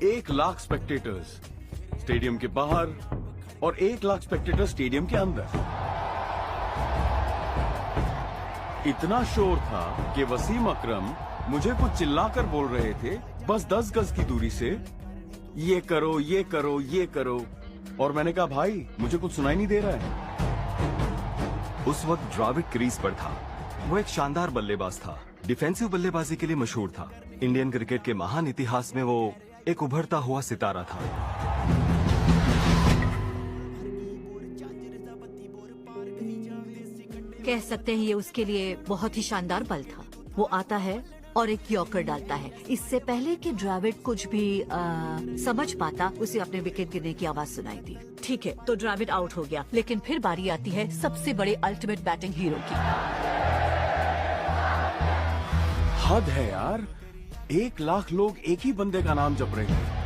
1 lakh spectators stadium के बाहर और 1 लाख स्पेक्टेटर्स स्टेडियम के अंदर। इतना शोर था कि वसीम अकरम मुझे कुछ चिल्लाकर बोल रहे थे, बस 10 गज की दूरी से, ये करो, ये करो, ये करो। और मैंने कहा भाई मुझे कुछ सुनाई नहीं दे रहा है। उस वक्त द्रविड़ क्रीज पर था। वो एक शानदार बल्लेबाज था, डिफेंसिव बल्लेबाजी के लिए मशहूर था। इंडियन क्रिकेट के महान इतिहास में वो एक उभरता हुआ सितारा था। कह सकते हैं ये उसके लिए बहुत ही शानदार बल था। वो आता है और एक यॉर्कर डालता है। इससे पहले कि द्रविड़ कुछ भी समझ पाता, उसे अपने विकेट गिरने की आवाज सुनाई दी। ठीक है, तो द्रविड़ आउट हो गया, लेकिन फिर बारी आती है सबसे बड़े अल्टीमेट बैटिंग हीरो की। हद है यार, 1 लाख लोग एक ही बंदे का नाम जप रहे थे।